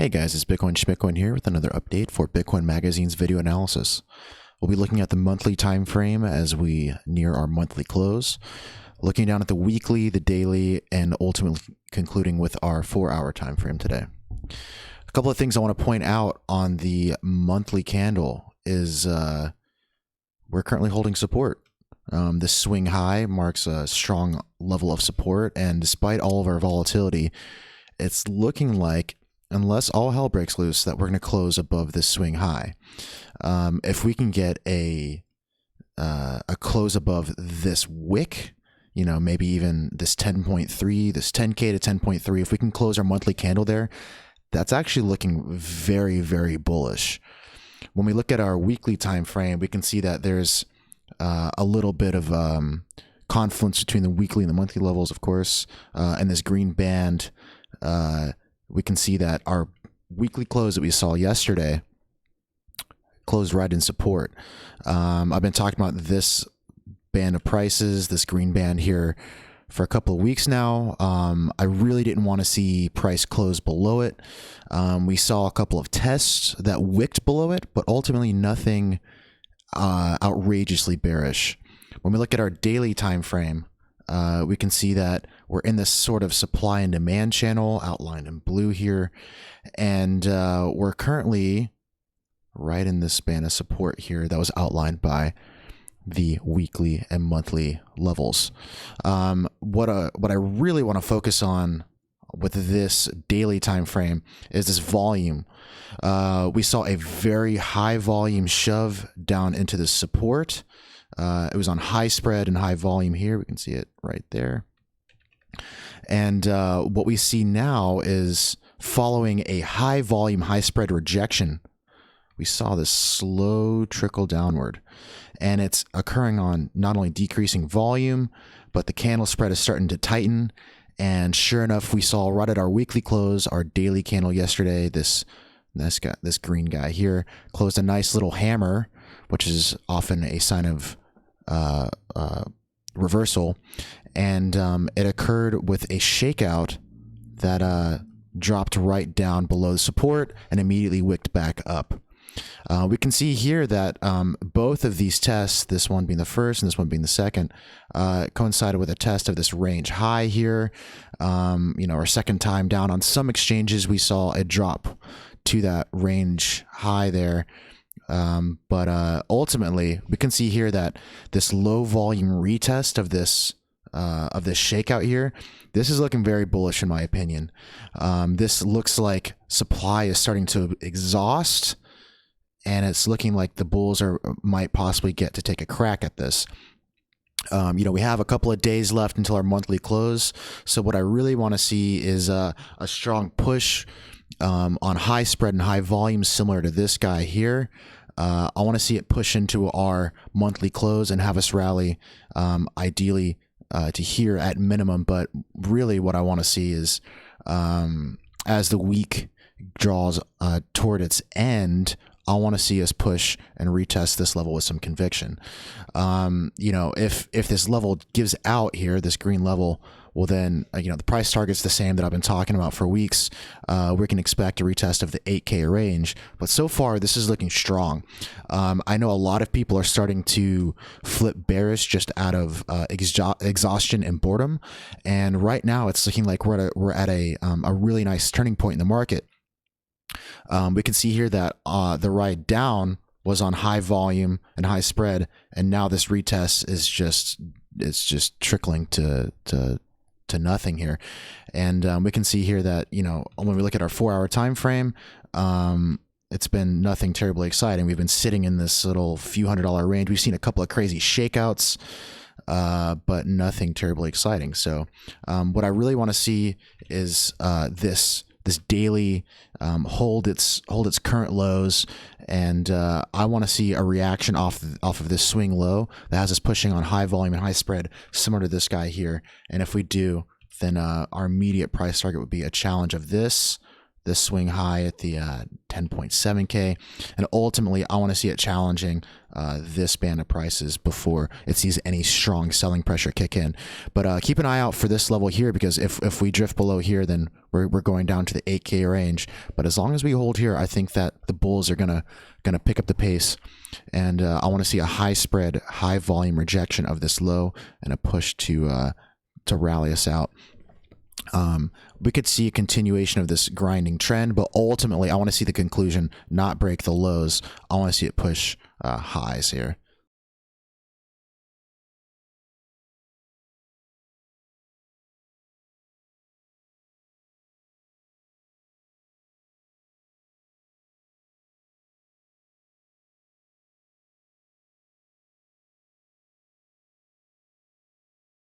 Hey guys, it's Bitcoin Schmitcoin here with another update for Bitcoin Magazine's video analysis. We'll be looking at the monthly time frame as we near our monthly close, looking down at the weekly, the daily, and ultimately concluding with our 4-hour time frame today. A couple of things I want to point out on the monthly candle is we're currently holding support. This swing high marks a strong level of support, and despite all of our volatility, it's looking like, unless all hell breaks loose, that we're going to close above this swing high. If we can get a close above this wick, you know, maybe even this 10.3, this 10K to 10.3, if we can close our monthly candle there, that's actually looking very, very bullish. When we look at our weekly time frame, we can see that there's a little bit of confluence between the weekly and the monthly levels, of course, and this green band. We can see that our weekly close that we saw yesterday closed right in support. I've been talking about this band of prices, this green band here, for a couple of weeks now. I really didn't want to see price close below it. We saw a couple of tests that wicked below it, but ultimately nothing outrageously bearish. When we look at our daily time frame, we can see that we're in this sort of supply and demand channel outlined in blue here, and we're currently right in this span of support here that was outlined by the weekly and monthly levels. What I really want to focus on with this daily time frame is this volume. We saw a very high volume shove down into the support. It was on high spread and high volume here. We can see it right there. And what we see now is, following a high volume, high spread rejection, we saw this slow trickle downward. And it's occurring on not only decreasing volume, but the candle spread is starting to tighten. And sure enough, we saw right at our weekly close, our daily candle yesterday, this green guy here closed a nice little hammer, which is often a sign of reversal, and it occurred with a shakeout that dropped right down below the support and immediately wicked back up. We can see here that both of these tests, this one being the first and this one being the second, coincided with a test of this range high here. You know, our second time down on some exchanges, we saw a drop to that range high there. But ultimately, we can see here that this low volume retest of this shakeout here, this is looking very bullish in my opinion. This looks like supply is starting to exhaust, and it's looking like the bulls might possibly get to take a crack at this. You know, we have a couple of days left until our monthly close. So what I really want to see is a strong push on high spread and high volume, similar to this guy here. I want to see it push into our monthly close and have us rally, ideally to here at minimum. But really what I want to see is, as the week draws toward its end, I want to see us push and retest this level with some conviction. You know, if this level gives out here, this green level, well then, you know, the price target's the same that I've been talking about for weeks. We can expect a retest of the 8K range, but so far this is looking strong. I know a lot of people are starting to flip bearish just out of exhaustion and boredom, and right now it's looking like we're at a really nice turning point in the market. We can see here that the ride down was on high volume and high spread, and now this retest is just trickling to nothing here. And we can see here that, you know, when we look at our 4-hour time frame, it's been nothing terribly exciting. We've been sitting in this little few $100 range. We've seen a couple of crazy shakeouts, but nothing terribly exciting. So what I really want to see is this daily hold its current lows, and I want to see a reaction off of this swing low that has us pushing on high volume and high spread, similar to this guy here. And if we do, then our immediate price target would be a challenge of this this swing high at the 10.7K, and ultimately I want to see it challenging this band of prices before it sees any strong selling pressure kick in. But keep an eye out for this level here, because if we drift below here, then we're going down to the 8K range. But as long as we hold here, I think that the bulls are gonna pick up the pace, and I want to see a high spread, high volume rejection of this low and a push to rally us out. We could see a continuation of this grinding trend, but ultimately I want to see the conclusion not break the lows. I want to see it push highs here.